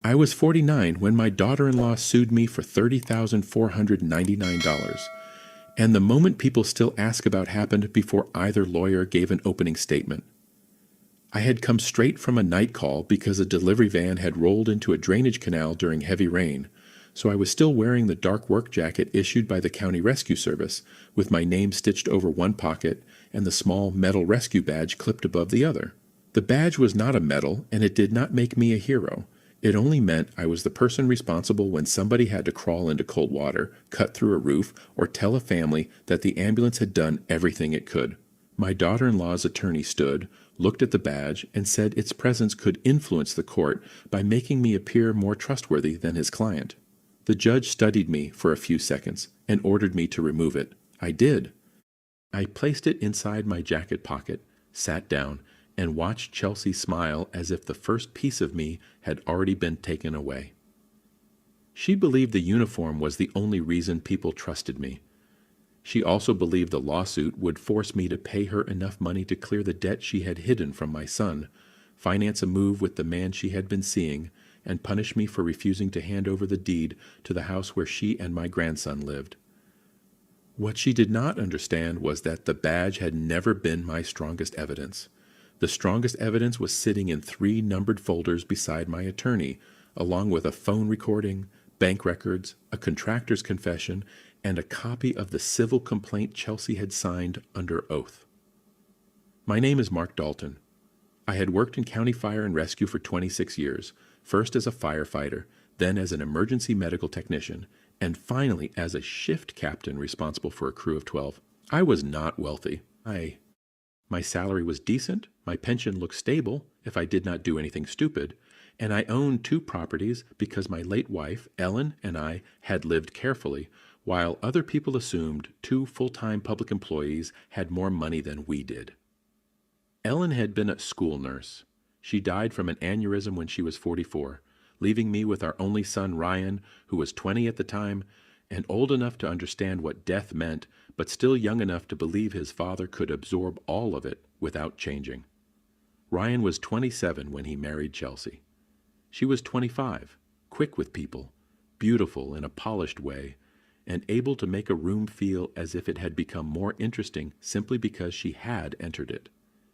I was 49 when my daughter-in-law sued me for $30,499, and the moment people still ask about happened before either lawyer gave an opening statement. I had come straight from a night call because a delivery van had rolled into a drainage canal during heavy rain, so I was still wearing the dark work jacket issued by the County Rescue Service, with my name stitched over one pocket and the small metal rescue badge clipped above the other. The badge was not a medal, and it did not make me a hero. It only meant I was the person responsible when somebody had to crawl into cold water, cut through a roof, or tell a family that the ambulance had done everything it could. My daughter-in-law's attorney stood, looked at the badge, and said its presence could influence the court by making me appear more trustworthy than his client. The judge studied me for a few seconds and ordered me to remove it. I did. I placed it inside my jacket pocket, sat down, and watched Chelsea smile as if the first piece of me had already been taken away. She believed the uniform was the only reason people trusted me. She also believed the lawsuit would force me to pay her enough money to clear the debt she had hidden from my son, finance a move with the man she had been seeing, and punish me for refusing to hand over the deed to the house where she and my grandson lived. What she did not understand was that the badge had never been my strongest evidence. The strongest evidence was sitting in 3 numbered folders beside my attorney, along with a phone recording, bank records, a contractor's confession, and a copy of the civil complaint Chelsea had signed under oath. My name is Mark Dalton. I had worked in county fire and rescue for 26 years, first as a firefighter, then as an emergency medical technician, and finally as a shift captain responsible for a crew of 12. I was not wealthy. My salary was decent, my pension looked stable if I did not do anything stupid, and I owned 2 properties because my late wife, Ellen, and I had lived carefully, while other people assumed 2 full-time public employees had more money than we did. Ellen had been a school nurse. She died from an aneurysm when she was 44, leaving me with our only son Ryan, who was 20 at the time, and old enough to understand what death meant, but still young enough to believe his father could absorb all of it without changing. Ryan was 27 when he married Chelsea. She was 25, quick with people, beautiful in a polished way, and able to make a room feel as if it had become more interesting simply because she had entered it.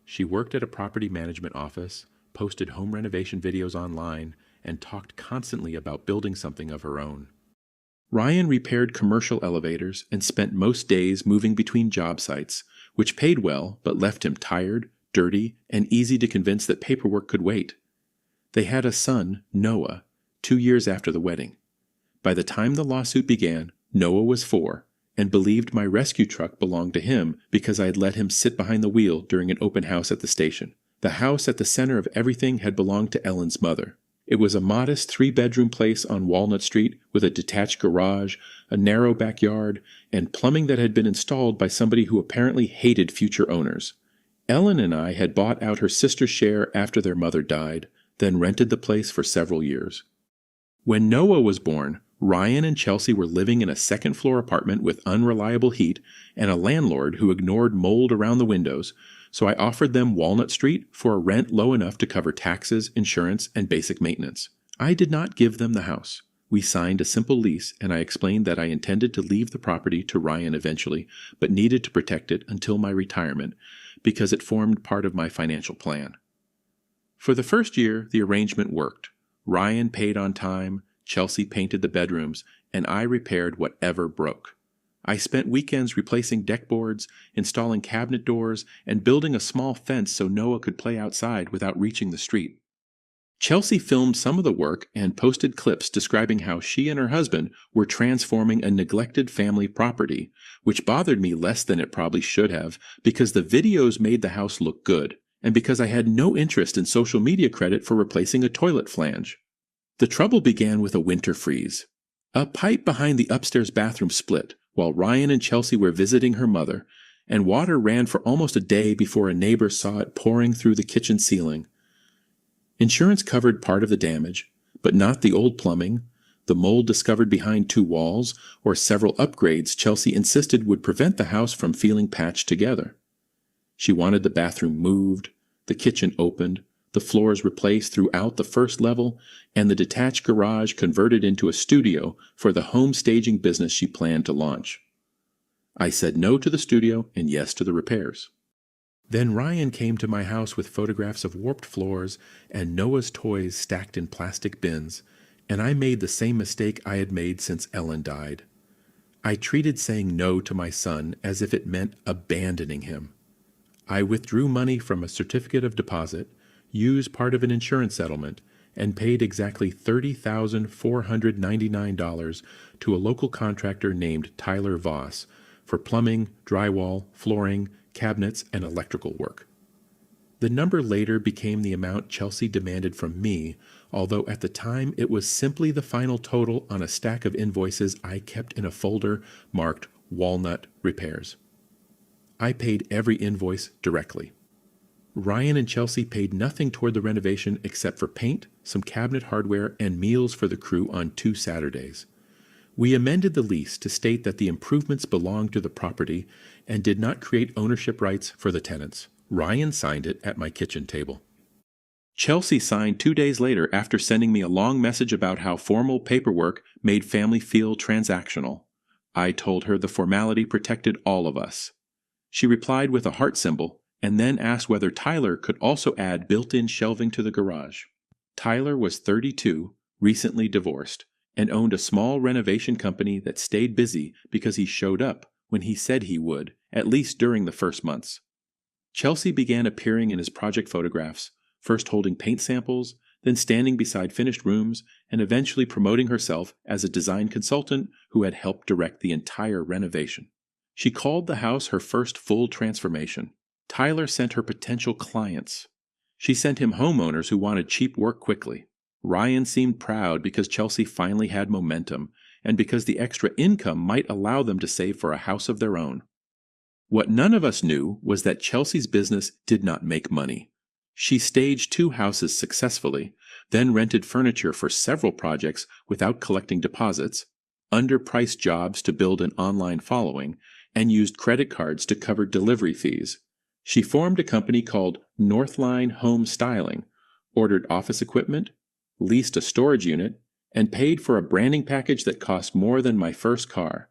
She worked at a property management office, posted home renovation videos online, and talked constantly about building something of her own. Ryan repaired commercial elevators and spent most days moving between job sites, which paid well but left him tired, dirty, and easy to convince that paperwork could wait. They had a son, Noah, 2 years after the wedding. By the time the lawsuit began, Noah was 4, and believed my rescue truck belonged to him because I had let him sit behind the wheel during an open house at the station. The house at the center of everything had belonged to Ellen's mother. It was a modest 3-bedroom place on Walnut Street with a detached garage, a narrow backyard, and plumbing that had been installed by somebody who apparently hated future owners. Ellen and I had bought out her sister's share after their mother died, then rented the place for several years. When Noah was born, Ryan and Chelsea were living in a second-floor apartment with unreliable heat and a landlord who ignored mold around the windows, so I offered them Walnut Street for a rent low enough to cover taxes, insurance, and basic maintenance. I did not give them the house. We signed a simple lease, and I explained that I intended to leave the property to Ryan eventually, but needed to protect it until my retirement, because it formed part of my financial plan. For the first year, the arrangement worked. Ryan paid on time, Chelsea painted the bedrooms, and I repaired whatever broke. I spent weekends replacing deck boards, installing cabinet doors, and building a small fence so Noah could play outside without reaching the street. Chelsea filmed some of the work and posted clips describing how she and her husband were transforming a neglected family property, which bothered me less than it probably should have because the videos made the house look good, and because I had no interest in social media credit for replacing a toilet flange. The trouble began with a winter freeze. A pipe behind the upstairs bathroom split while Ryan and Chelsea were visiting her mother, and water ran for almost a day before a neighbor saw it pouring through the kitchen ceiling. Insurance covered part of the damage, but not the old plumbing, the mold discovered behind 2 walls, or several upgrades Chelsea insisted would prevent the house from feeling patched together. She wanted the bathroom moved, the kitchen opened, the floors replaced throughout the first level, and the detached garage converted into a studio for the home staging business she planned to launch. I said no to the studio and yes to the repairs. Then Ryan came to my house with photographs of warped floors and Noah's toys stacked in plastic bins, and I made the same mistake I had made since Ellen died. I treated saying no to my son as if it meant abandoning him. I withdrew money from a certificate of deposit, used part of an insurance settlement, and paid exactly $30,499 to a local contractor named Tyler Voss for plumbing, drywall, flooring, cabinets, and electrical work. The number later became the amount Chelsea demanded from me, although at the time it was simply the final total on a stack of invoices I kept in a folder marked Walnut Repairs. I paid every invoice directly. Ryan and Chelsea paid nothing toward the renovation except for paint, some cabinet hardware, and meals for the crew on 2 Saturdays. We amended the lease to state that the improvements belonged to the property and did not create ownership rights for the tenants. Ryan signed it at my kitchen table. Chelsea signed 2 days later after sending me a long message about how formal paperwork made family feel transactional. I told her the formality protected all of us. She replied with a heart symbol and then asked whether Tyler could also add built-in shelving to the garage. Tyler was 32, recently divorced, and owned a small renovation company that stayed busy because he showed up when he said he would, at least during the first months. Chelsea began appearing in his project photographs, first holding paint samples, then standing beside finished rooms, and eventually promoting herself as a design consultant who had helped direct the entire renovation. She called the house her first full transformation. Tyler sent her potential clients. She sent him homeowners who wanted cheap work quickly. Ryan seemed proud because Chelsea finally had momentum, and because the extra income might allow them to save for a house of their own. What none of us knew was that Chelsea's business did not make money. She staged 2 houses successfully, then rented furniture for several projects without collecting deposits, underpriced jobs to build an online following, and used credit cards to cover delivery fees. She formed a company called Northline Home Styling, ordered office equipment, leased a storage unit, and paid for a branding package that cost more than my first car.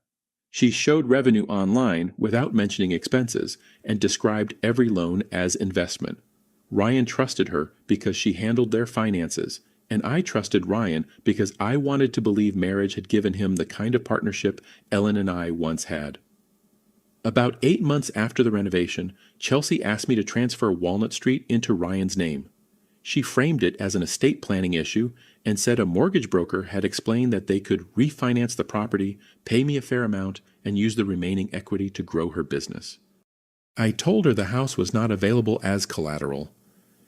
She showed revenue online without mentioning expenses and described every loan as investment. Ryan trusted her because she handled their finances, and I trusted Ryan because I wanted to believe marriage had given him the kind of partnership Ellen and I once had. About 8 months after the renovation, Chelsea asked me to transfer Walnut Street into Ryan's name. She framed it as an estate planning issue and said a mortgage broker had explained that they could refinance the property, pay me a fair amount, and use the remaining equity to grow her business. I told her the house was not available as collateral.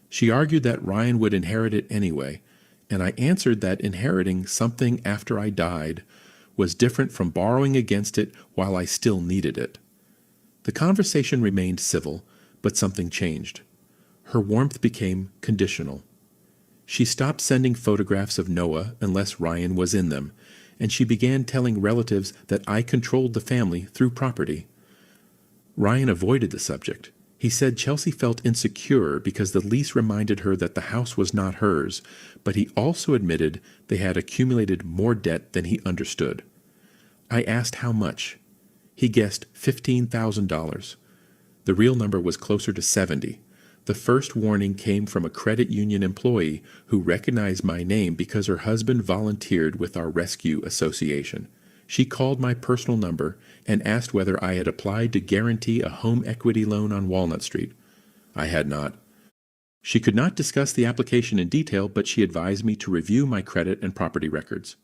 She argued that Ryan would inherit it anyway, and I answered that inheriting something after I died was different from borrowing against it while I still needed it. The conversation remained civil, but something changed. Her warmth became conditional. She stopped sending photographs of Noah unless Ryan was in them, and she began telling relatives that I controlled the family through property. Ryan avoided the subject. He said Chelsea felt insecure because the lease reminded her that the house was not hers, but he also admitted they had accumulated more debt than he understood. I asked how much. He guessed $15,000. The real number was closer to 70. The first warning came from a credit union employee who recognized my name because her husband volunteered with our rescue association. She called my personal number and asked whether I had applied to guarantee a home equity loan on Walnut Street. I had not. She could not discuss the application in detail, but she advised me to review my credit and property records.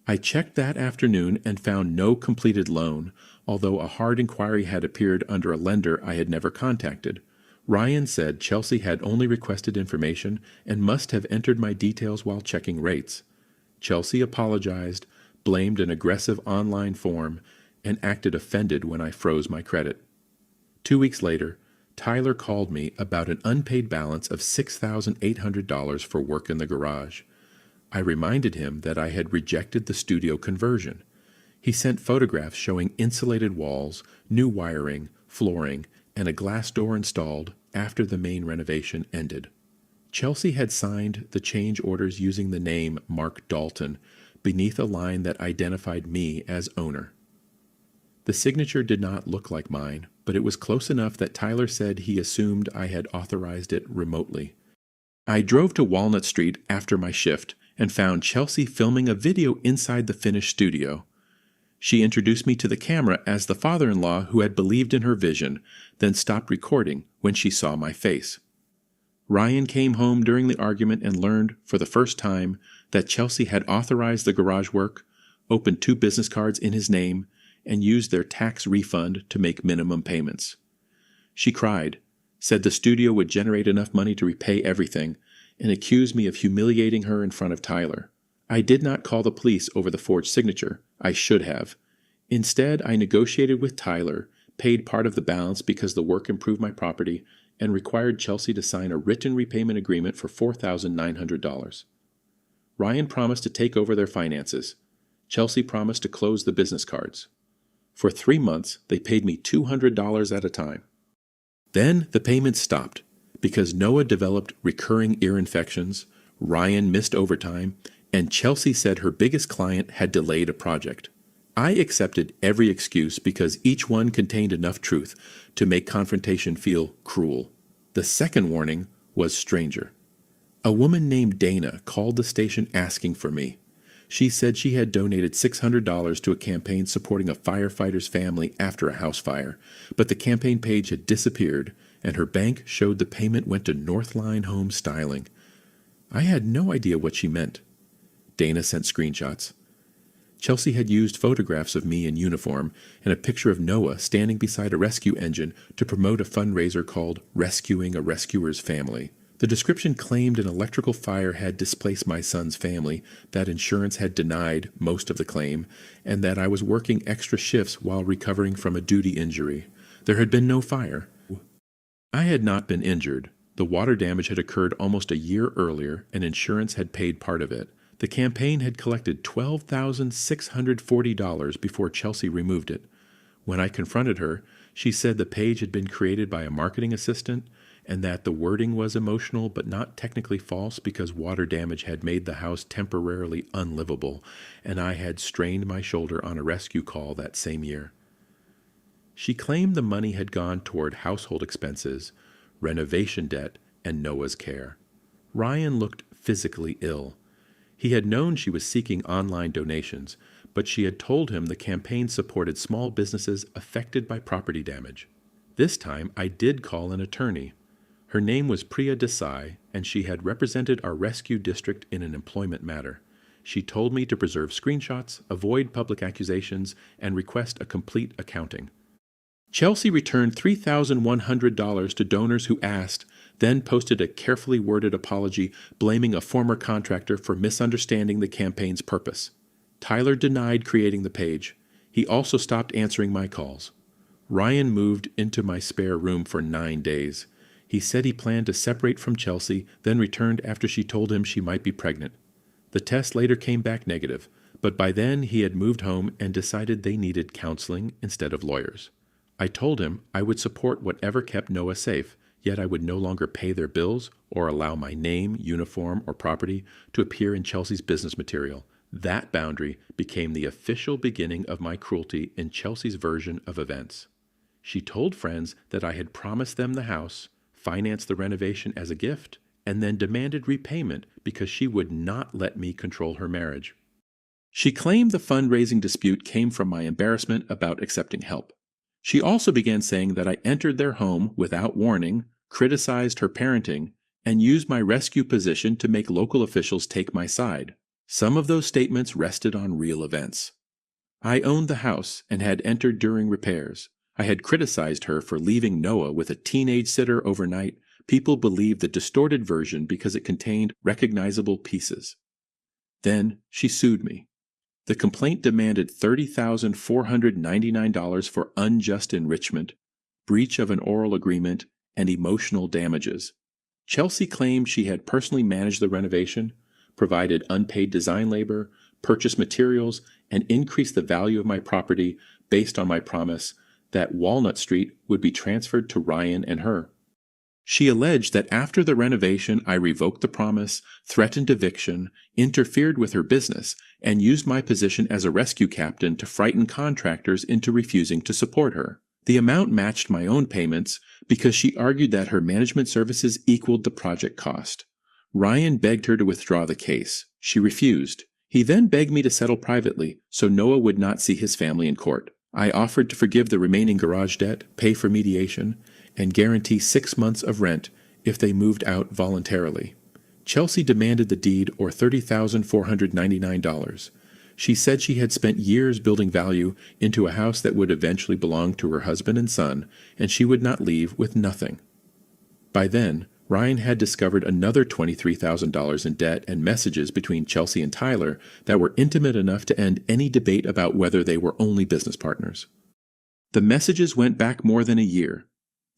I checked that afternoon and found no completed loan, although a hard inquiry had appeared under a lender I had never contacted. Ryan said Chelsea had only requested information and must have entered my details while checking rates. Chelsea apologized, blamed an aggressive online form, and acted offended when I froze my credit. 2 weeks later, Tyler called me about an unpaid balance of $6,800 for work in the garage. I reminded him that I had rejected the studio conversion. He sent photographs showing insulated walls, new wiring, flooring, and a glass door installed after the main renovation ended. Chelsea had signed the change orders using the name Mark Dalton beneath a line that identified me as owner. The signature did not look like mine, but it was close enough that Tyler said he assumed I had authorized it remotely. I drove to Walnut Street after my shift and found Chelsea filming a video inside the finished studio. She introduced me to the camera as the father-in-law who had believed in her vision, then stopped recording when she saw my face. Ryan came home during the argument and learned, for the first time, that Chelsea had authorized the garage work, opened 2 business cards in his name, and used their tax refund to make minimum payments. She cried, said the studio would generate enough money to repay everything, and accused me of humiliating her in front of Tyler. I did not call the police over the forged signature. I should have. Instead, I negotiated with Tyler, paid part of the balance because the work improved my property, and required Chelsea to sign a written repayment agreement for $4,900. Ryan promised to take over their finances. Chelsea promised to close the business cards. For 3 months, they paid me $200 at a time. Then the payments stopped because Noah developed recurring ear infections, Ryan missed overtime, and Chelsea said her biggest client had delayed a project. I accepted every excuse because each one contained enough truth to make confrontation feel cruel. The second warning was stranger. A woman named Dana called the station asking for me. She said she had donated $600 to a campaign supporting a firefighter's family after a house fire, but the campaign page had disappeared, and her bank showed the payment went to Northline Home Styling. I had no idea what she meant. Dana sent screenshots. Chelsea had used photographs of me in uniform and a picture of Noah standing beside a rescue engine to promote a fundraiser called Rescuing a Rescuer's Family. The description claimed an electrical fire had displaced my son's family, that insurance had denied most of the claim, and that I was working extra shifts while recovering from a duty injury. There had been no fire. I had not been injured. The water damage had occurred almost a year earlier, and insurance had paid part of it. The campaign had collected $12,640 before Chelsea removed it. When I confronted her, she said the page had been created by a marketing assistant and that the wording was emotional but not technically false because water damage had made the house temporarily unlivable, and I had strained my shoulder on a rescue call that same year. She claimed the money had gone toward household expenses, renovation debt, and Noah's care. Ryan looked physically ill. He had known she was seeking online donations, but she had told him the campaign supported small businesses affected by property damage. This time, I did call an attorney. Her name was Priya Desai, and she had represented our rescue district in an employment matter. She told me to preserve screenshots, avoid public accusations, and request a complete accounting. Chelsea returned $3,100 to donors who asked, then posted a carefully worded apology blaming a former contractor for misunderstanding the campaign's purpose. Tyler denied creating the page. He also stopped answering my calls. Ryan moved into my spare room for 9 days. He said he planned to separate from Chelsea, then returned after she told him she might be pregnant. The test later came back negative, but by then he had moved home and decided they needed counseling instead of lawyers. I told him I would support whatever kept Noah safe, yet I would no longer pay their bills or allow my name, uniform, or property to appear in Chelsea's business material. That boundary became the official beginning of my cruelty in Chelsea's version of events. She told friends that I had promised them the house, financed the renovation as a gift, and then demanded repayment because she would not let me control her marriage. She claimed the fundraising dispute came from my embarrassment about accepting help. She also began saying that I entered their home without warning, criticized her parenting, and used my rescue position to make local officials take my side. Some of those statements rested on real events. I owned the house and had entered during repairs. I had criticized her for leaving Noah with a teenage sitter overnight. People believed the distorted version because it contained recognizable pieces. Then she sued me. The complaint demanded $30,499 for unjust enrichment, breach of an oral agreement, and emotional damages. Chelsea claimed she had personally managed the renovation, provided unpaid design labor, purchased materials, and increased the value of my property based on my promise that Walnut Street would be transferred to Ryan and her. She alleged that after the renovation I revoked the promise, threatened eviction, interfered with her business, and used my position as a rescue captain to frighten contractors into refusing to support her. The amount matched my own payments because she argued that her management services equaled the project cost. Ryan begged her to withdraw the case. She refused. He then begged me to settle privately so Noah would not see his family in court. I offered to forgive the remaining garage debt, pay for mediation, and guarantee 6 months of rent if they moved out voluntarily. Chelsea demanded the deed, or $30,499. She said she had spent years building value into a house that would eventually belong to her husband and son, and she would not leave with nothing. By then, Ryan had discovered another $23,000 in debt and messages between Chelsea and Tyler that were intimate enough to end any debate about whether they were only business partners. The messages went back more than a year.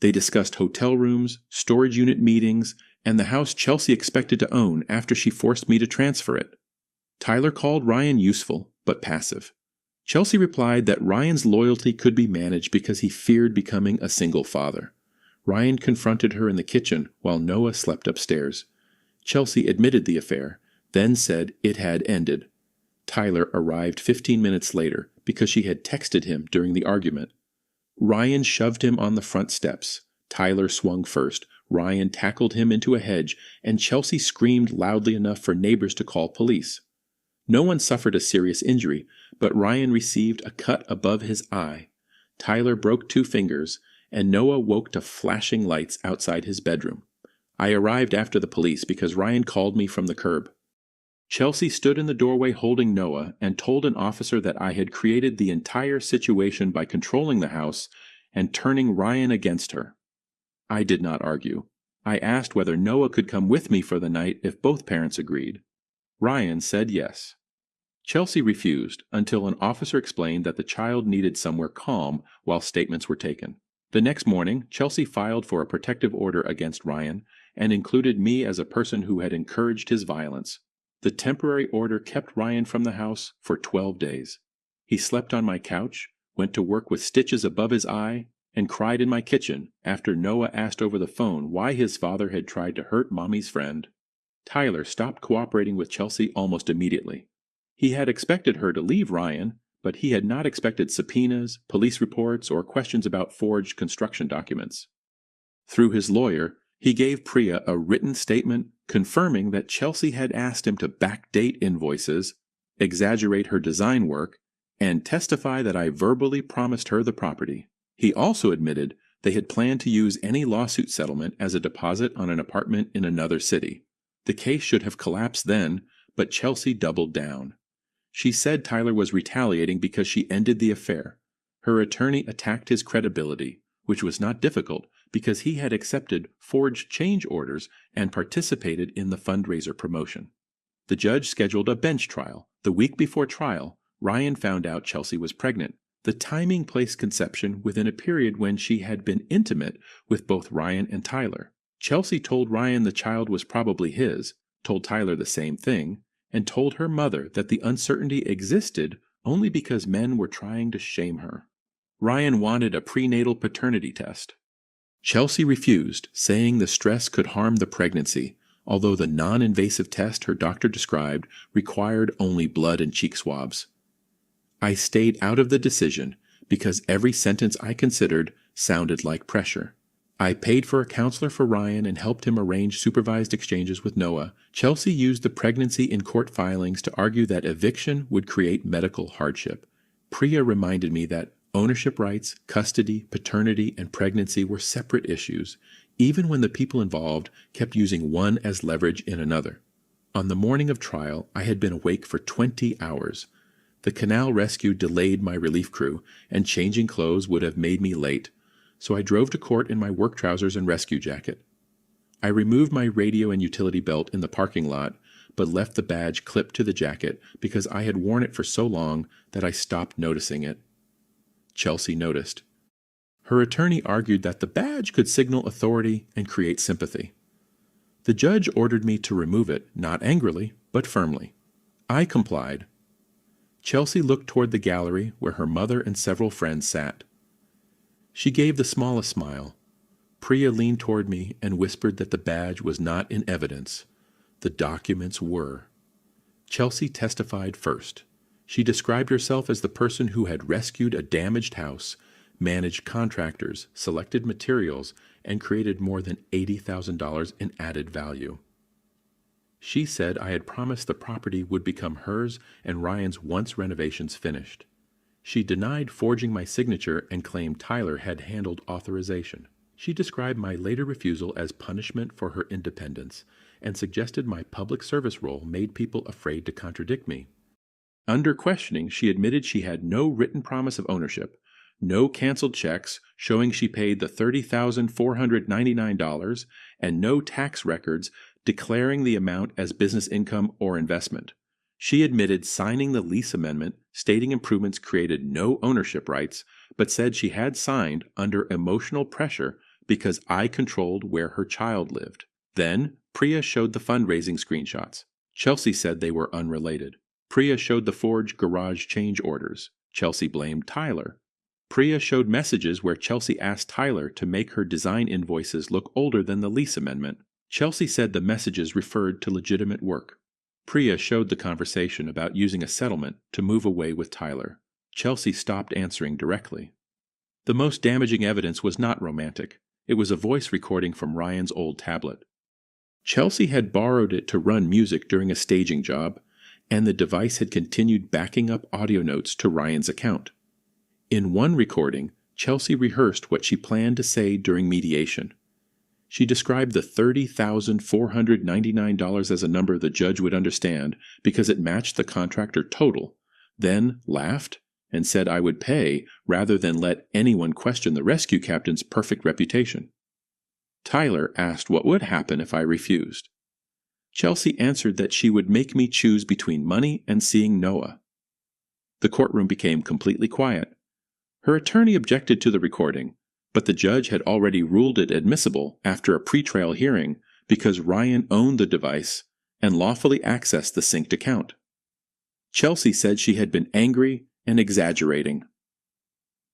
They discussed hotel rooms, storage unit meetings, and the house Chelsea expected to own after she forced me to transfer it. Tyler called Ryan useful, but passive. Chelsea replied that Ryan's loyalty could be managed because he feared becoming a single father. Ryan confronted her in the kitchen while Noah slept upstairs. Chelsea admitted the affair, then said it had ended. Tyler arrived 15 minutes later because she had texted him during the argument. Ryan shoved him on the front steps. Tyler swung first. Ryan tackled him into a hedge, and Chelsea screamed loudly enough for neighbors to call police. No one suffered a serious injury, but Ryan received a cut above his eye. Tyler broke 2 fingers, and Noah woke to flashing lights outside his bedroom. I arrived after the police because Ryan called me from the curb. Chelsea stood in the doorway holding Noah and told an officer that I had created the entire situation by controlling the house and turning Ryan against her. I did not argue. I asked whether Noah could come with me for the night if both parents agreed. Ryan said yes. Chelsea refused until an officer explained that the child needed somewhere calm while statements were taken. The next morning, Chelsea filed for a protective order against Ryan and included me as a person who had encouraged his violence. The temporary order kept Ryan from the house for 12 days. He slept on my couch, went to work with stitches above his eye, and cried in my kitchen after Noah asked over the phone why his father had tried to hurt Mommy's friend. Tyler stopped cooperating with Chelsea almost immediately. He had expected her to leave Ryan, but he had not expected subpoenas, police reports, or questions about forged construction documents. Through his lawyer, he gave Priya a written statement confirming that Chelsea had asked him to backdate invoices, exaggerate her design work, and testify that I verbally promised her the property. He also admitted they had planned to use any lawsuit settlement as a deposit on an apartment in another city. The case should have collapsed then, but Chelsea doubled down. She said Tyler was retaliating because she ended the affair. Her attorney attacked his credibility, which was not difficult because he had accepted forged change orders and participated in the fundraiser promotion. The judge scheduled a bench trial. The week before trial, Ryan found out Chelsea was pregnant. The timing placed conception within a period when she had been intimate with both Ryan and Tyler. Chelsea told Ryan the child was probably his, told Tyler the same thing, and told her mother that the uncertainty existed only because men were trying to shame her. Ryan wanted a prenatal paternity test. Chelsea refused, saying the stress could harm the pregnancy, although the non-invasive test her doctor described required only blood and cheek swabs. I stayed out of the decision because every sentence I considered sounded like pressure. I paid for a counselor for Ryan and helped him arrange supervised exchanges with Noah. Chelsea used the pregnancy in court filings to argue that eviction would create medical hardship. Priya reminded me that ownership rights, custody, paternity, and pregnancy were separate issues, even when the people involved kept using one as leverage in another. On the morning of trial, I had been awake for 20 hours. The canal rescue delayed my relief crew, and changing clothes would have made me late, so I drove to court in my work trousers and rescue jacket. I removed my radio and utility belt in the parking lot, but left the badge clipped to the jacket because I had worn it for so long that I stopped noticing it. Chelsea noticed. Her attorney argued that the badge could signal authority and create sympathy. The judge ordered me to remove it, not angrily, but firmly. I complied. Chelsea looked toward the gallery where her mother and several friends sat. She gave the smallest smile. Priya leaned toward me and whispered that the badge was not in evidence. The documents were. Chelsea testified first. She described herself as the person who had rescued a damaged house, managed contractors, selected materials, and created more than $80,000 in added value. She said I had promised the property would become hers and Ryan's once renovations finished. She denied forging my signature and claimed Tyler had handled authorization. She described my later refusal as punishment for her independence and suggested my public service role made people afraid to contradict me. Under questioning, she admitted she had no written promise of ownership, no canceled checks showing she paid the $30,499, and no tax records declaring the amount as business income or investment. She admitted signing the lease amendment stating improvements created no ownership rights, but said she had signed under emotional pressure because I controlled where her child lived. Then, Priya showed the fundraising screenshots. Chelsea said they were unrelated. Priya showed the forged garage change orders. Chelsea blamed Tyler. Priya showed messages where Chelsea asked Tyler to make her design invoices look older than the lease amendment. Chelsea said the messages referred to legitimate work. Priya showed the conversation about using a settlement to move away with Tyler. Chelsea stopped answering directly. The most damaging evidence was not romantic. It was a voice recording from Ryan's old tablet. Chelsea had borrowed it to run music during a staging job, and the device had continued backing up audio notes to Ryan's account. In one recording, Chelsea rehearsed what she planned to say during mediation. She described the $30,499 as a number the judge would understand because it matched the contractor total, then laughed and said I would pay rather than let anyone question the rescue captain's perfect reputation. Tyler asked what would happen if I refused. Chelsea answered that she would make me choose between money and seeing Noah. The courtroom became completely quiet. Her attorney objected to the recording, but the judge had already ruled it admissible after a pretrial hearing because Ryan owned the device and lawfully accessed the synced account. Chelsea said she had been angry and exaggerating.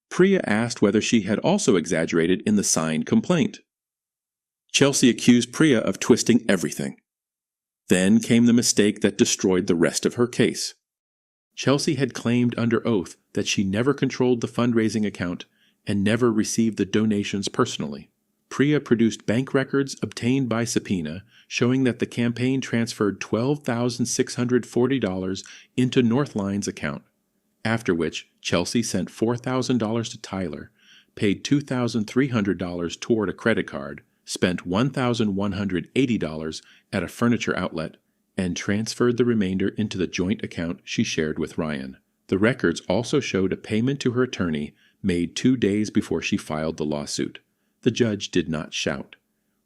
Priya asked whether she had also exaggerated in the signed complaint. Chelsea accused Priya of twisting everything. Then came the mistake that destroyed the rest of her case. Chelsea had claimed under oath that she never controlled the fundraising account and never received the donations personally. Priya produced bank records obtained by subpoena showing that the campaign transferred $12,640 into Northline's account, after which Chelsea sent $4,000 to Tyler, paid $2,300 toward a credit card, spent $1,180 at a furniture outlet, and transferred the remainder into the joint account she shared with Ryan. The records also showed a payment to her attorney made 2 days before she filed the lawsuit. The judge did not shout.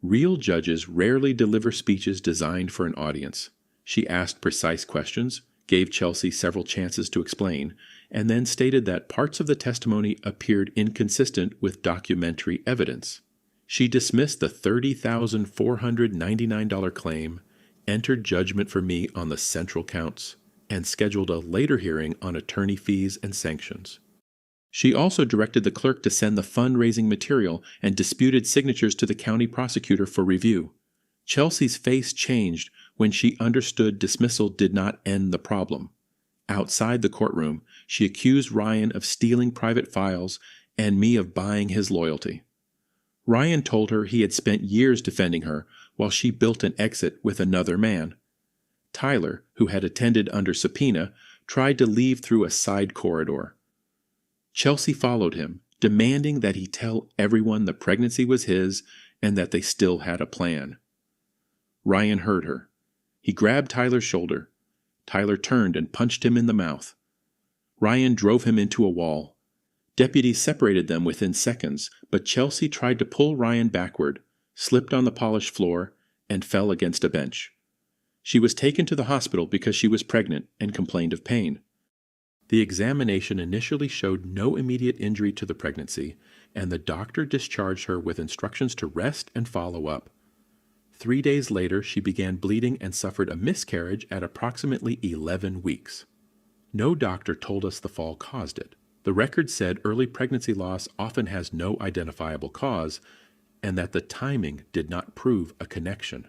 Real judges rarely deliver speeches designed for an audience. She asked precise questions, gave Chelsea several chances to explain, and then stated that parts of the testimony appeared inconsistent with documentary evidence. She dismissed the $30,499 claim, entered judgment for me on the central counts, and scheduled a later hearing on attorney fees and sanctions. She also directed the clerk to send the fundraising material and disputed signatures to the county prosecutor for review. Chelsea's face changed when she understood dismissal did not end the problem. Outside the courtroom, she accused Ryan of stealing private files and me of buying his loyalty. Ryan told her he had spent years defending her while she built an exit with another man. Tyler, who had attended under subpoena, tried to leave through a side corridor. Chelsea followed him, demanding that he tell everyone the pregnancy was his and that they still had a plan. Ryan heard her. He grabbed Tyler's shoulder. Tyler turned and punched him in the mouth. Ryan drove him into a wall. Deputies separated them within seconds, but Chelsea tried to pull Ryan backward, slipped on the polished floor, and fell against a bench. She was taken to the hospital because she was pregnant and complained of pain. The examination initially showed no immediate injury to the pregnancy, and the doctor discharged her with instructions to rest and follow up. 3 days later, she began bleeding and suffered a miscarriage at approximately 11 weeks. No doctor told us the fall caused it. The record said early pregnancy loss often has no identifiable cause, and that the timing did not prove a connection.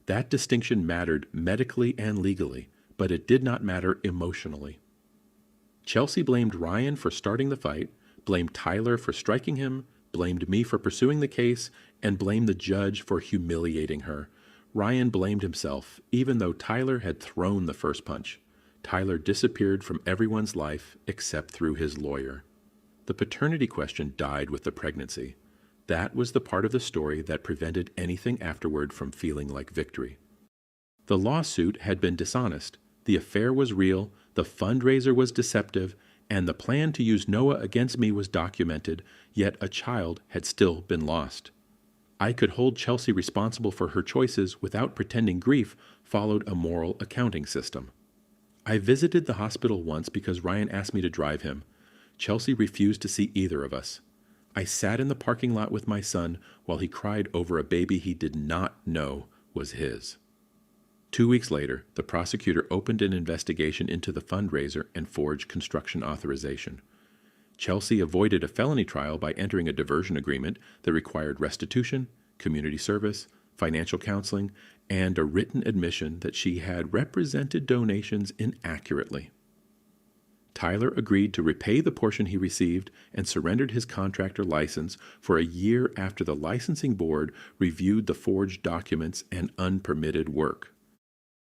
That distinction mattered medically and legally, but it did not matter emotionally. Chelsea blamed Ryan for starting the fight, blamed Tyler for striking him, blamed me for pursuing the case, and blamed the judge for humiliating her. Ryan blamed himself, even though Tyler had thrown the first punch. Tyler disappeared from everyone's life except through his lawyer. The paternity question died with the pregnancy. That was the part of the story that prevented anything afterward from feeling like victory. The lawsuit had been dishonest, the affair was real, the fundraiser was deceptive, and the plan to use Noah against me was documented, yet a child had still been lost. I could hold Chelsea responsible for her choices without pretending grief followed a moral accounting system. I visited the hospital once because Ryan asked me to drive him. Chelsea refused to see either of us. I sat in the parking lot with my son while he cried over a baby he did not know was his. 2 weeks later, the prosecutor opened an investigation into the fundraiser and forged construction authorization. Chelsea avoided a felony trial by entering a diversion agreement that required restitution, community service, financial counseling, and a written admission that she had represented donations inaccurately. Tyler agreed to repay the portion he received and surrendered his contractor license for a year after the licensing board reviewed the forged documents and unpermitted work.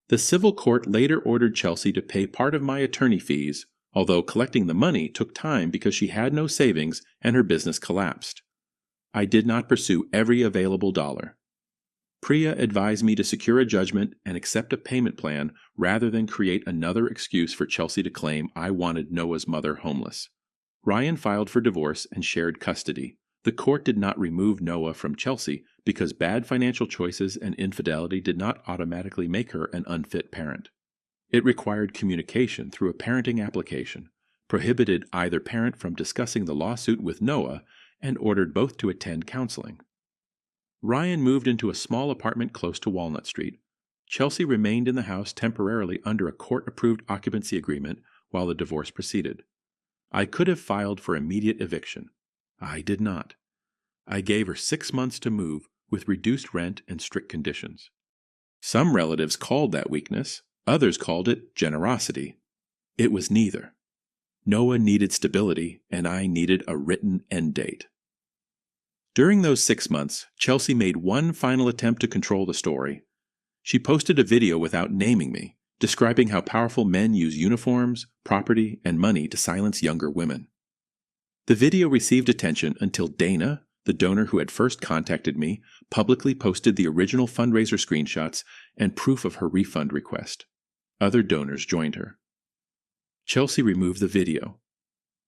The civil court later ordered Chelsea to pay part of my attorney fees, although collecting the money took time because she had no savings and her business collapsed. I did not pursue every available dollar. Priya advised me to secure a judgment and accept a payment plan rather than create another excuse for Chelsea to claim I wanted Noah's mother homeless. Ryan filed for divorce and shared custody. The court did not remove Noah from Chelsea because bad financial choices and infidelity did not automatically make her an unfit parent. It required communication through a parenting application, prohibited either parent from discussing the lawsuit with Noah, and ordered both to attend counseling. Ryan moved into a small apartment close to Walnut Street. Chelsea remained in the house temporarily under a court-approved occupancy agreement while the divorce proceeded. I could have filed for immediate eviction. I did not. I gave her 6 months to move with reduced rent and strict conditions. Some relatives called that weakness. Others called it generosity. It was neither. Noah needed stability, and I needed a written end date. During those 6 months, Chelsea made one final attempt to control the story. She posted a video without naming me, describing how powerful men use uniforms, property, and money to silence younger women. The video received attention until Dana, the donor who had first contacted me, publicly posted the original fundraiser screenshots and proof of her refund request. Other donors joined her. Chelsea removed the video.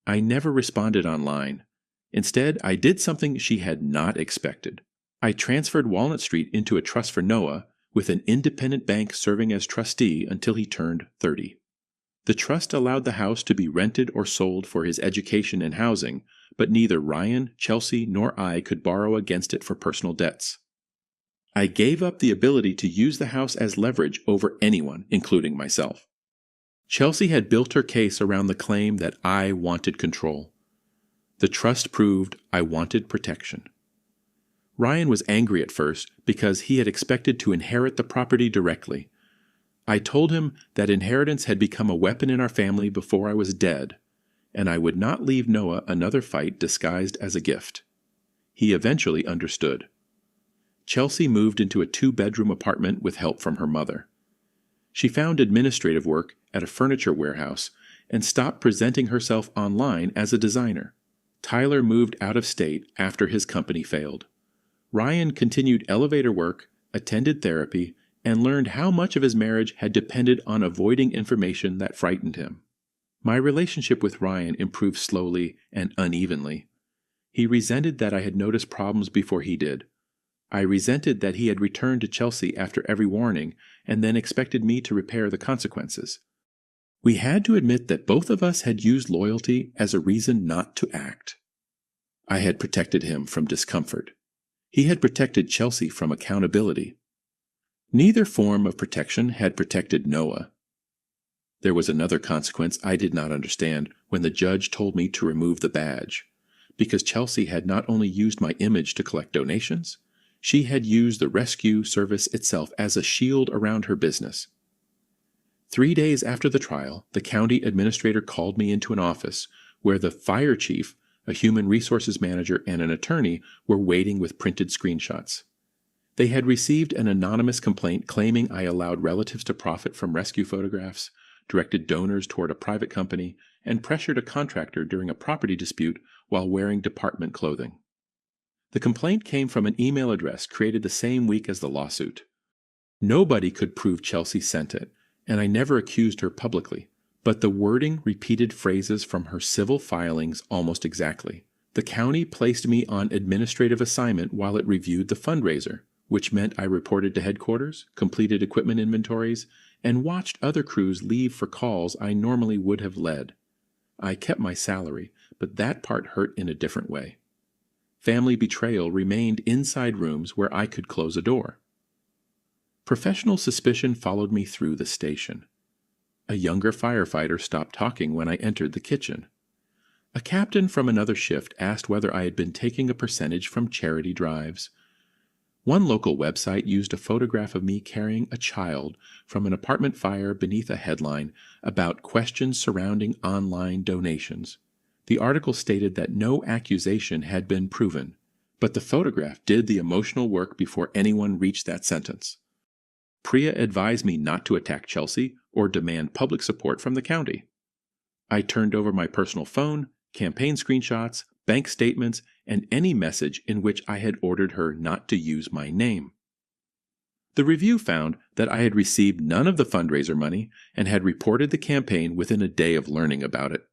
I never responded online. Instead, I did something she had not expected. I transferred Walnut Street into a trust for Noah, with an independent bank serving as trustee until he turned 30. The trust allowed the house to be rented or sold for his education and housing, but neither Ryan, Chelsea, nor I could borrow against it for personal debts. I gave up the ability to use the house as leverage over anyone, including myself. Chelsea had built her case around the claim that I wanted control. The trust proved I wanted protection. Ryan was angry at first because he had expected to inherit the property directly. I told him that inheritance had become a weapon in our family before I was dead, and I would not leave Noah another fight disguised as a gift. He eventually understood. Chelsea moved into a 2-bedroom apartment with help from her mother. She found administrative work at a furniture warehouse and stopped presenting herself online as a designer. Tyler moved out of state after his company failed. Ryan continued elevator work, attended therapy, and learned how much of his marriage had depended on avoiding information that frightened him. My relationship with Ryan improved slowly and unevenly. He resented that I had noticed problems before he did. I resented that he had returned to Chelsea after every warning and then expected me to repair the consequences. We had to admit that both of us had used loyalty as a reason not to act. I had protected him from discomfort. He had protected Chelsea from accountability. Neither form of protection had protected Noah. There was another consequence I did not understand when the judge told me to remove the badge. because Chelsea had not only used my image to collect donations, she had used the rescue service itself as a shield around her business. 3 days after the trial, the county administrator called me into an office where the fire chief, a human resources manager, and an attorney were waiting with printed screenshots. They had received an anonymous complaint claiming I allowed relatives to profit from rescue photographs, directed donors toward a private company, and pressured a contractor during a property dispute while wearing department clothing. The complaint came from an email address created the same week as the lawsuit. Nobody could prove Chelsea sent it, and I never accused her publicly, but the wording repeated phrases from her civil filings almost exactly. The county placed me on administrative assignment while it reviewed the fundraiser, which meant I reported to headquarters, completed equipment inventories, and watched other crews leave for calls I normally would have led. I kept my salary, but that part hurt in a different way. Family betrayal remained inside rooms where I could close a door. Professional suspicion followed me through the station. A younger firefighter stopped talking when I entered the kitchen. A captain from another shift asked whether I had been taking a percentage from charity drives. One local website used a photograph of me carrying a child from an apartment fire beneath a headline about questions surrounding online donations. The article stated that no accusation had been proven, but the photograph did the emotional work before anyone reached that sentence. Priya advised me not to attack Chelsea or demand public support from the county. I turned over my personal phone, campaign screenshots, bank statements, and any message in which I had ordered her not to use my name. The review found that I had received none of the fundraiser money and had reported the campaign within a day of learning about it.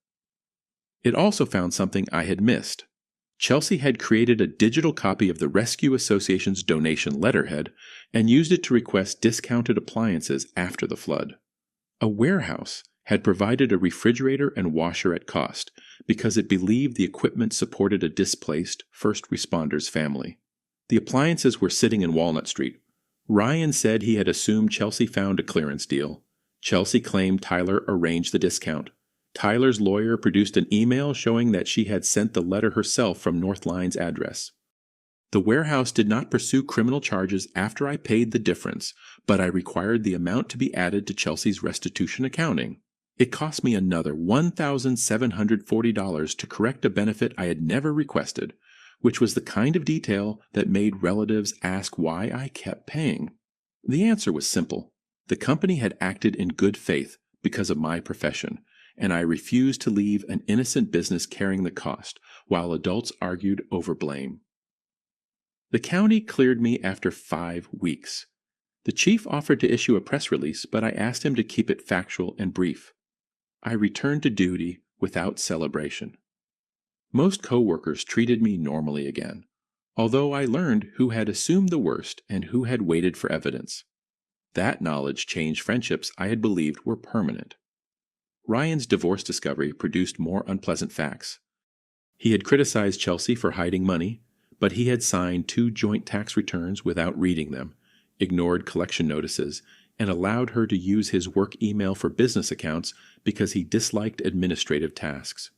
It also found something I had missed. Chelsea had created a digital copy of the Rescue Association's donation letterhead and used it to request discounted appliances after the flood. A warehouse had provided a refrigerator and washer at cost because it believed the equipment supported a displaced first responders family. The appliances were sitting in Walnut Street. Ryan said he had assumed Chelsea found a clearance deal. Chelsea claimed Tyler arranged the discount. Tyler's lawyer produced an email showing that she had sent the letter herself from Northline's address. The warehouse did not pursue criminal charges after I paid the difference, but I required the amount to be added to Chelsea's restitution accounting. It cost me another $1,740 to correct a benefit I had never requested, which was the kind of detail that made relatives ask why I kept paying. The answer was simple. The company had acted in good faith because of my profession, and I refused to leave an innocent business carrying the cost, while adults argued over blame. The county cleared me after 5 weeks. The chief offered to issue a press release, but I asked him to keep it factual and brief. I returned to duty without celebration. Most coworkers treated me normally again, although I learned who had assumed the worst and who had waited for evidence. That knowledge changed friendships I had believed were permanent. Ryan's divorce discovery produced more unpleasant facts. He had criticized Chelsea for hiding money, but he had signed 2 joint tax returns without reading them, ignored collection notices, and allowed her to use his work email for business accounts because he disliked administrative tasks.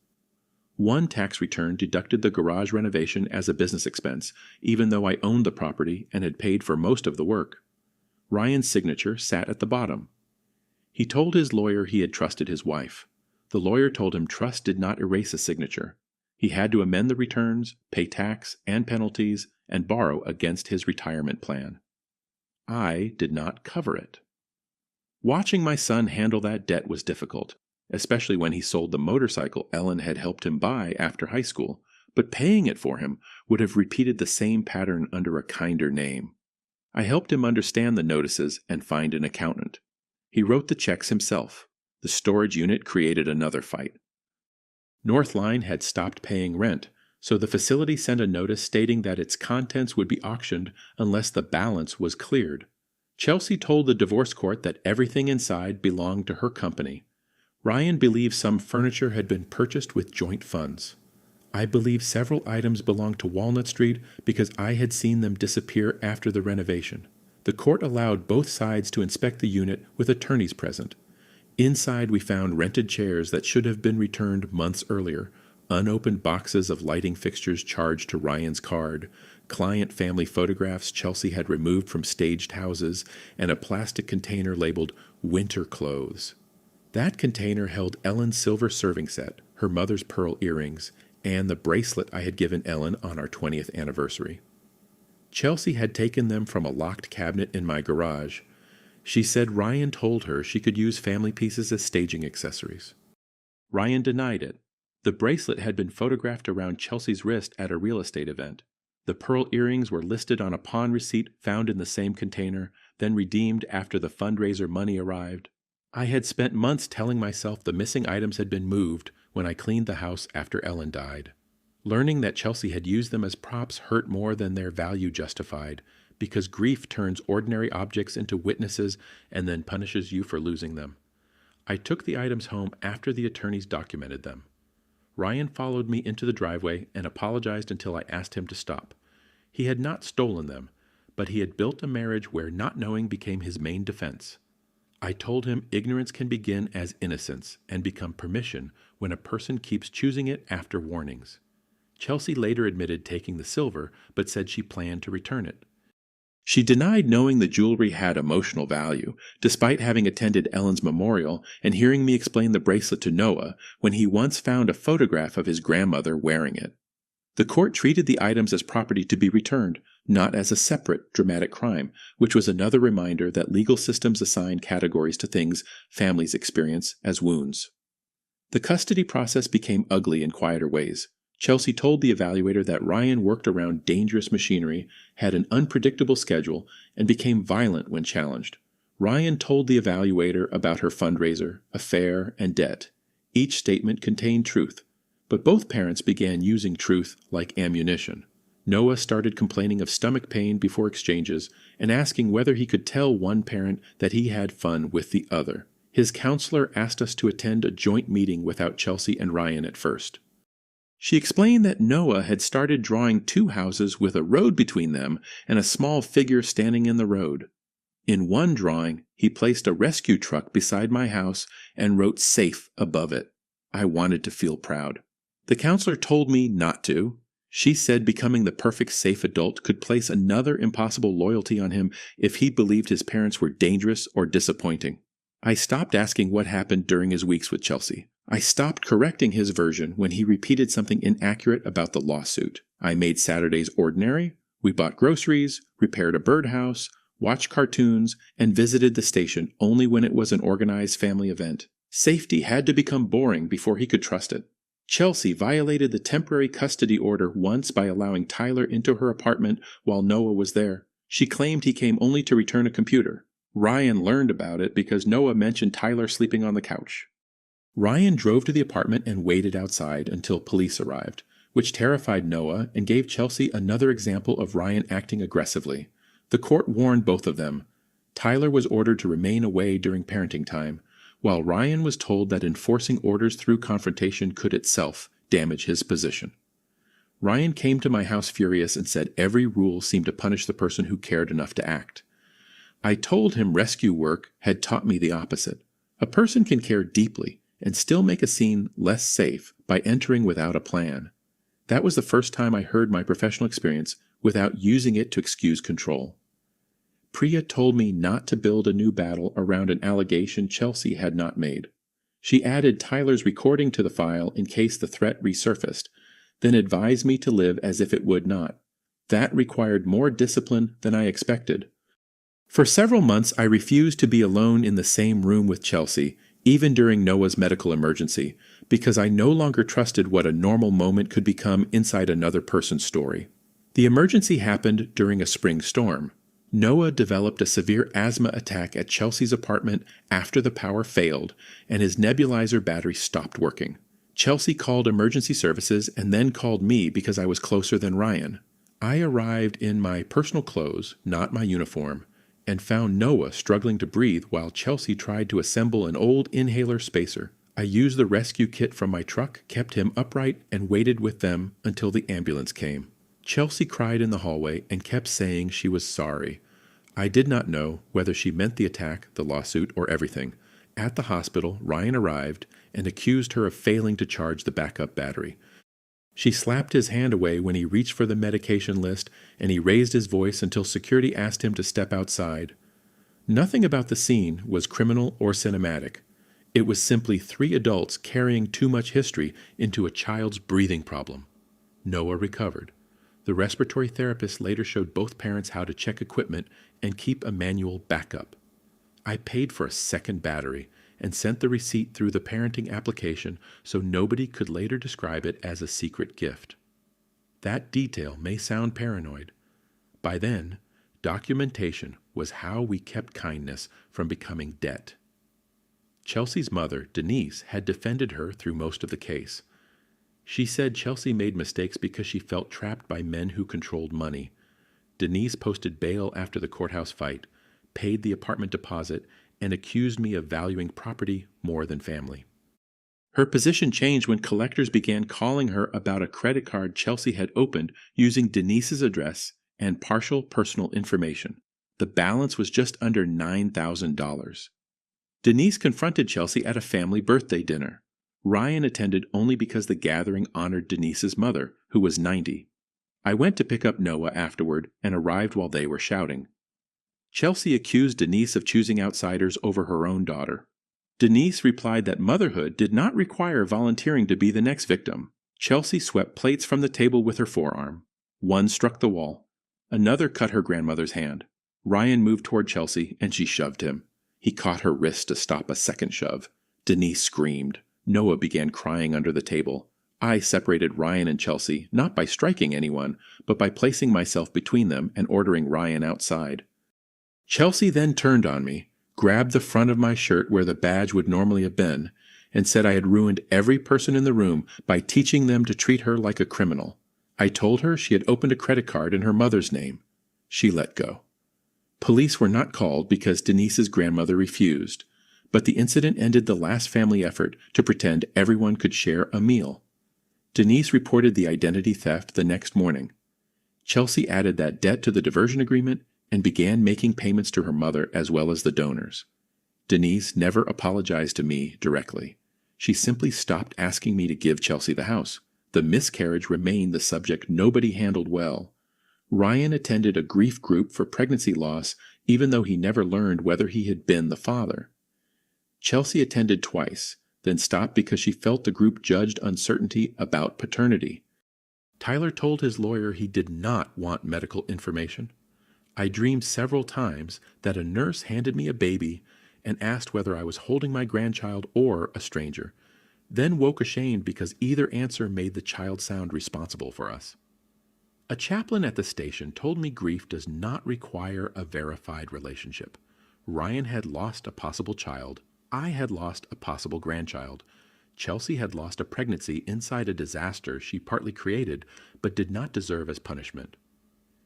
One tax return deducted the garage renovation as a business expense, even though I owned the property and had paid for most of the work. Ryan's signature sat at the bottom. He told his lawyer he had trusted his wife. The lawyer told him trust did not erase a signature. He had to amend the returns, pay tax and penalties, and borrow against his retirement plan. I did not cover it. Watching my son handle that debt was difficult, especially when he sold the motorcycle Ellen had helped him buy after high school, but paying it for him would have repeated the same pattern under a kinder name. I helped him understand the notices and find an accountant. He wrote the checks himself. The storage unit created another fight. Northline had stopped paying rent, so the facility sent a notice stating that its contents would be auctioned unless the balance was cleared. Chelsea told the divorce court that everything inside belonged to her company. Ryan believed some furniture had been purchased with joint funds. I believe several items belonged to Walnut Street because I had seen them disappear after the renovation. The court allowed both sides to inspect the unit with attorneys present. Inside we found rented chairs that should have been returned months earlier, unopened boxes of lighting fixtures charged to Ryan's card, client family photographs Chelsea had removed from staged houses, and a plastic container labeled winter clothes. That container held Ellen's silver serving set, her mother's pearl earrings, and the bracelet I had given Ellen on our 20th anniversary. Chelsea had taken them from a locked cabinet in my garage. She said Ryan told her she could use family pieces as staging accessories. Ryan denied it. The bracelet had been photographed around Chelsea's wrist at a real estate event. The pearl earrings were listed on a pawn receipt found in the same container, then redeemed after the fundraiser money arrived. I had spent months telling myself the missing items had been moved when I cleaned the house after Ellen died. Learning that Chelsea had used them as props hurt more than their value justified, because grief turns ordinary objects into witnesses and then punishes you for losing them. I took the items home after the attorneys documented them. Ryan followed me into the driveway and apologized until I asked him to stop. He had not stolen them, but he had built a marriage where not knowing became his main defense. I told him ignorance can begin as innocence and become permission when a person keeps choosing it after warnings. Chelsea later admitted taking the silver, but said she planned to return it. She denied knowing the jewelry had emotional value, despite having attended Ellen's memorial and hearing me explain the bracelet to Noah when he once found a photograph of his grandmother wearing it. The court treated the items as property to be returned, not as a separate, dramatic crime, which was another reminder that legal systems assign categories to things families experience as wounds. The custody process became ugly in quieter ways. Chelsea told the evaluator that Ryan worked around dangerous machinery, had an unpredictable schedule, and became violent when challenged. Ryan told the evaluator about her fundraiser, affair, and debt. Each statement contained truth, but both parents began using truth like ammunition. Noah started complaining of stomach pain before exchanges and asking whether he could tell one parent that he had fun with the other. His counselor asked us to attend a joint meeting without Chelsea and Ryan at first. She explained that Noah had started drawing two houses with a road between them and a small figure standing in the road. In one drawing, he placed a rescue truck beside my house and wrote "safe" above it. I wanted to feel proud. The counselor told me not to. She said becoming the perfect safe adult could place another impossible loyalty on him if he believed his parents were dangerous or disappointing. I stopped asking what happened during his weeks with Chelsea. I stopped correcting his version when he repeated something inaccurate about the lawsuit. I made Saturdays ordinary. We bought groceries, repaired a birdhouse, watched cartoons, and visited the station only when it was an organized family event. Safety had to become boring before he could trust it. Chelsea violated the temporary custody order once by allowing Tyler into her apartment while Noah was there. She claimed he came only to return a computer. Ryan learned about it because Noah mentioned Tyler sleeping on the couch. Ryan drove to the apartment and waited outside until police arrived, which terrified Noah and gave Chelsea another example of Ryan acting aggressively. The court warned both of them. Tyler was ordered to remain away during parenting time, while Ryan was told that enforcing orders through confrontation could itself damage his position. Ryan came to my house furious and said every rule seemed to punish the person who cared enough to act. I told him rescue work had taught me the opposite. A person can care deeply and still make a scene less safe by entering without a plan. That was the first time I heard my professional experience without using it to excuse control. Priya told me not to build a new battle around an allegation Chelsea had not made. She added Tyler's recording to the file in case the threat resurfaced, then advised me to live as if it would not. That required more discipline than I expected. For several months, I refused to be alone in the same room with Chelsea, even during Noah's medical emergency, because I no longer trusted what a normal moment could become inside another person's story. The emergency happened during a spring storm. Noah developed a severe asthma attack at Chelsea's apartment after the power failed and his nebulizer battery stopped working. Chelsea called emergency services and then called me because I was closer than Ryan. I arrived in my personal clothes, not my uniform, and found Noah struggling to breathe while Chelsea tried to assemble an old inhaler spacer. I used the rescue kit from my truck, kept him upright, and waited with them until the ambulance came. Chelsea cried in the hallway and kept saying she was sorry. I did not know whether she meant the attack, the lawsuit, or everything. At the hospital, Ryan arrived and accused her of failing to charge the backup battery. She slapped his hand away when he reached for the medication list, and he raised his voice until security asked him to step outside. Nothing about the scene was criminal or cinematic. It was simply three adults carrying too much history into a child's breathing problem. Noah recovered. The respiratory therapist later showed both parents how to check equipment and keep a manual backup. I paid for a second battery and sent the receipt through the parenting application so nobody could later describe it as a secret gift. That detail may sound paranoid. By then, documentation was how we kept kindness from becoming debt. Chelsea's mother, Denise, had defended her through most of the case. She said Chelsea made mistakes because she felt trapped by men who controlled money. Denise posted bail after the courthouse fight, paid the apartment deposit, and accused me of valuing property more than family. Her position changed when collectors began calling her about a credit card Chelsea had opened using Denise's address and partial personal information. The balance was just under $9,000. Denise confronted Chelsea at a family birthday dinner. Ryan attended only because the gathering honored Denise's mother, who was 90. I went to pick up Noah afterward and arrived while they were shouting. Chelsea accused Denise of choosing outsiders over her own daughter. Denise replied that motherhood did not require volunteering to be the next victim. Chelsea swept plates from the table with her forearm. One struck the wall. Another cut her grandmother's hand. Ryan moved toward Chelsea and she shoved him. He caught her wrist to stop a second shove. Denise screamed. Noah began crying under the table. I separated Ryan and Chelsea, not by striking anyone, but by placing myself between them and ordering Ryan outside. Chelsea then turned on me, grabbed the front of my shirt where the badge would normally have been, and said I had ruined every person in the room by teaching them to treat her like a criminal. I told her she had opened a credit card in her mother's name. She let go. Police were not called because Denise's grandmother refused, but the incident ended the last family effort to pretend everyone could share a meal. Denise reported the identity theft the next morning. Chelsea added that debt to the diversion agreement and began making payments to her mother as well as the donors. Denise never apologized to me directly. She simply stopped asking me to give Chelsea the house. The miscarriage remained the subject nobody handled well. Ryan attended a grief group for pregnancy loss even though he never learned whether he had been the father. Chelsea attended twice, then stopped because she felt the group judged uncertainty about paternity. Tyler told his lawyer he did not want medical information. I dreamed several times that a nurse handed me a baby and asked whether I was holding my grandchild or a stranger, then woke ashamed because either answer made the child sound responsible for us. A chaplain at the station told me grief does not require a verified relationship. Ryan had lost a possible child. I had lost a possible grandchild. Chelsea had lost a pregnancy inside a disaster she partly created but did not deserve as punishment.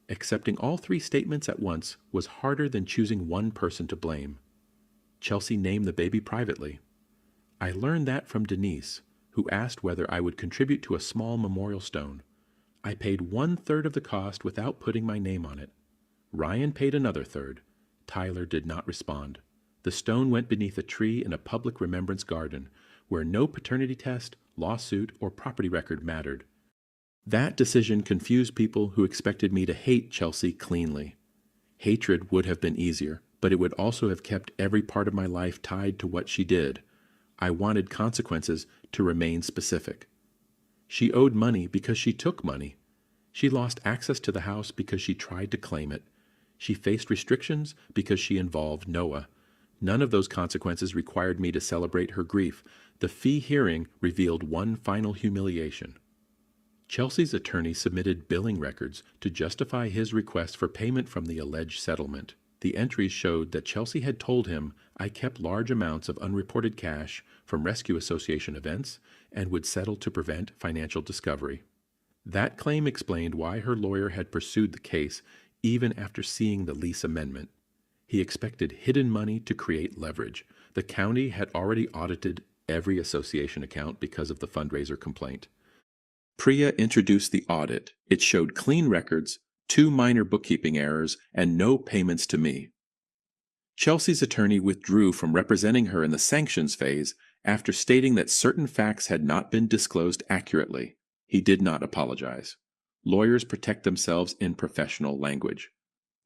Accepting all three statements at once was harder than choosing one person to blame. Chelsea named the baby privately. I learned that from Denise, who asked whether I would contribute to a small memorial stone. I paid 1/3 of the cost without putting my name on it. Ryan paid another third. Tyler did not respond. The stone went beneath a tree in a public remembrance garden, where no paternity test, lawsuit, or property record mattered. That decision confused people who expected me to hate Chelsea cleanly. Hatred would have been easier, but it would also have kept every part of my life tied to what she did. I wanted consequences to remain specific. She owed money because she took money. She lost access to the house because she tried to claim it. She faced restrictions because she involved Noah. None of those consequences required me to celebrate her grief. The fee hearing revealed one final humiliation. Chelsea's attorney submitted billing records to justify his request for payment from the alleged settlement. The entries showed that Chelsea had told him I kept large amounts of unreported cash from Rescue Association events and would settle to prevent financial discovery. That claim explained why her lawyer had pursued the case even after seeing the lease amendment. He expected hidden money to create leverage. The county had already audited every association account because of the fundraiser complaint. Priya introduced the audit. It showed clean records, 2 minor bookkeeping errors, and no payments to me. Chelsea's attorney withdrew from representing her in the sanctions phase after stating that certain facts had not been disclosed accurately. He did not apologize. Lawyers protect themselves in professional language.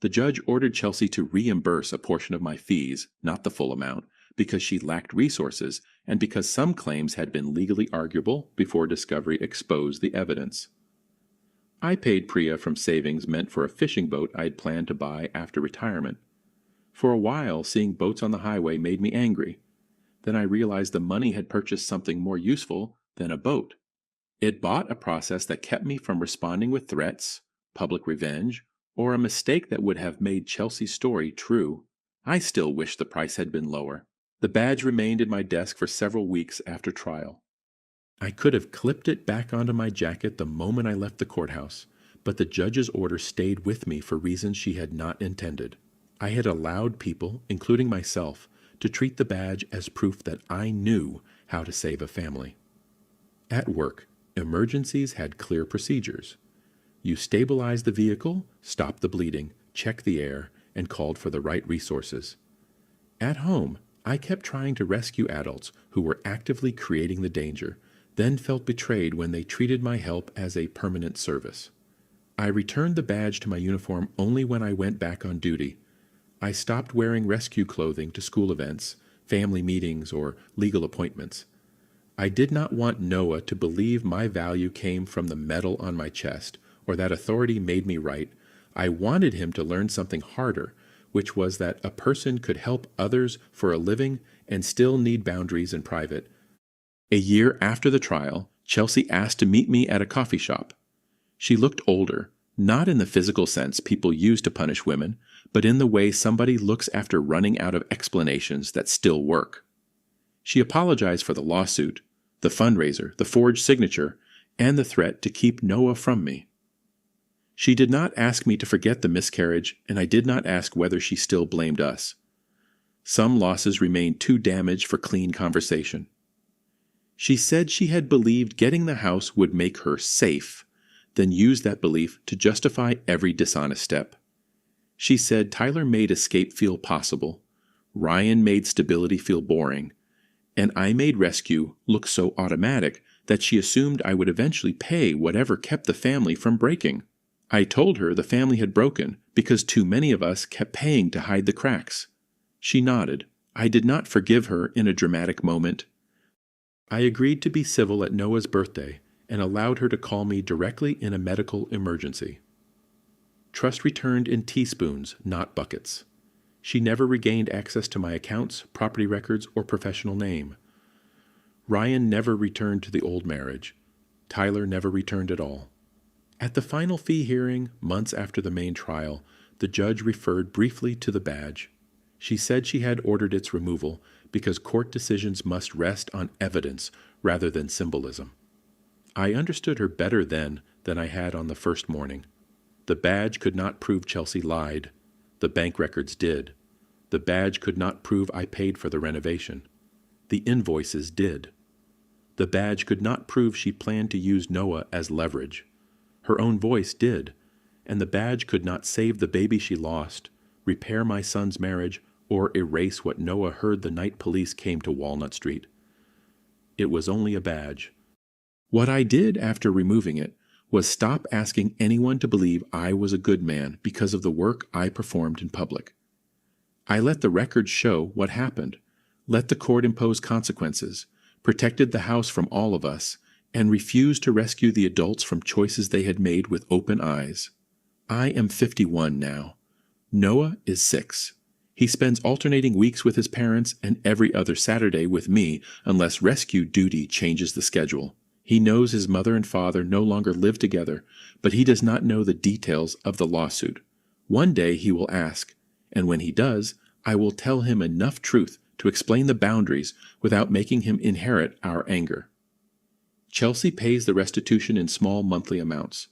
The judge ordered Chelsea to reimburse a portion of my fees, not the full amount, because she lacked resources and because some claims had been legally arguable before discovery exposed the evidence. I paid Priya from savings meant for a fishing boat I had planned to buy after retirement. For a while, seeing boats on the highway made me angry. Then I realized the money had purchased something more useful than a boat. It bought a process that kept me from responding with threats, public revenge, or a mistake that would have made Chelsea's story true. I still wish the price had been lower. The badge remained in my desk for several weeks after trial. I could have clipped it back onto my jacket the moment I left the courthouse, but the judge's order stayed with me for reasons she had not intended. I had allowed people, including myself, to treat the badge as proof that I knew how to save a family. At work, emergencies had clear procedures. You stabilized the vehicle, stopped the bleeding, checked the air, and called for the right resources. At home, I kept trying to rescue adults who were actively creating the danger, then felt betrayed when they treated my help as a permanent service. I returned the badge to my uniform only when I went back on duty. I stopped wearing rescue clothing to school events, family meetings, or legal appointments. I did not want Noah to believe my value came from the medal on my chest, or that authority made me right. I wanted him to learn something harder, which was that a person could help others for a living and still need boundaries in private. A year after the trial, Chelsea asked to meet me at a coffee shop. She looked older, not in the physical sense people use to punish women, but in the way somebody looks after running out of explanations that still work. She apologized for the lawsuit, the fundraiser, the forged signature, and the threat to keep Noah from me. She did not ask me to forget the miscarriage, and I did not ask whether she still blamed us. Some losses remained too damaged for clean conversation. She said she had believed getting the house would make her safe, then used that belief to justify every dishonest step. She said Tyler made escape feel possible, Ryan made stability feel boring, and I made rescue look so automatic that she assumed I would eventually pay whatever kept the family from breaking. I told her the family had broken because too many of us kept paying to hide the cracks. She nodded. I did not forgive her in a dramatic moment. I agreed to be civil at Noah's birthday and allowed her to call me directly in a medical emergency. Trust returned in teaspoons, not buckets. She never regained access to my accounts, property records, or professional name. Ryan never returned to the old marriage. Tyler never returned at all. At the final fee hearing, months after the main trial, the judge referred briefly to the badge. She said she had ordered its removal because court decisions must rest on evidence rather than symbolism. I understood her better then than I had on the first morning. The badge could not prove Chelsea lied. The bank records did. The badge could not prove I paid for the renovation. The invoices did. The badge could not prove she planned to use Noah as leverage. Her own voice did, and the badge could not save the baby she lost, repair my son's marriage, or erase what Noah heard the night police came to Walnut Street. It was only a badge. What I did after removing it was stop asking anyone to believe I was a good man because of the work I performed in public. I let the records show what happened, let the court impose consequences, protected the house from all of us, and refused to rescue the adults from choices they had made with open eyes. I am 51 now. Noah is 6. He spends alternating weeks with his parents and every other Saturday with me unless rescue duty changes the schedule. He knows his mother and father no longer live together, but he does not know the details of the lawsuit. One day he will ask, and when he does, I will tell him enough truth to explain the boundaries without making him inherit our anger. Chelsea pays the restitution in small monthly amounts.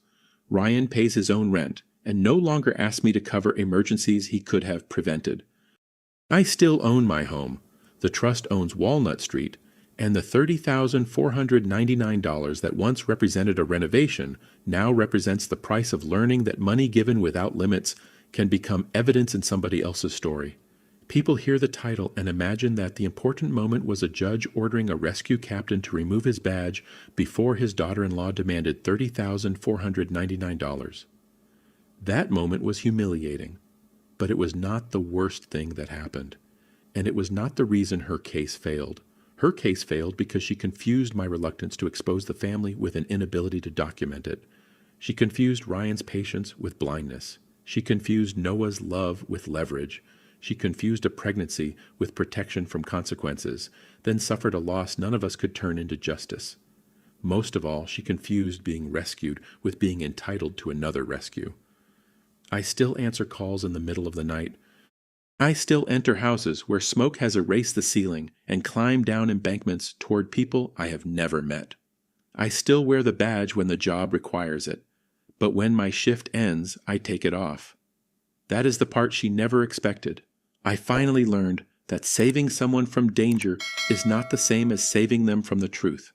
Ryan pays his own rent and no longer asks me to cover emergencies he could have prevented. I still own my home. The trust owns Walnut Street, and the $30,499 that once represented a renovation now represents the price of learning that money given without limits can become evidence in somebody else's story. People hear the title and imagine that the important moment was a judge ordering a rescue captain to remove his badge before his daughter-in-law demanded $30,499. That moment was humiliating, but it was not the worst thing that happened, and it was not the reason her case failed. Her case failed because she confused my reluctance to expose the family with an inability to document it. She confused Ryan's patience with blindness. She confused Noah's love with leverage. She confused a pregnancy with protection from consequences, then suffered a loss none of us could turn into justice. Most of all, she confused being rescued with being entitled to another rescue. I still answer calls in the middle of the night. I still enter houses where smoke has erased the ceiling and climb down embankments toward people I have never met. I still wear the badge when the job requires it, but when my shift ends, I take it off. That is the part she never expected. I finally learned that saving someone from danger is not the same as saving them from the truth.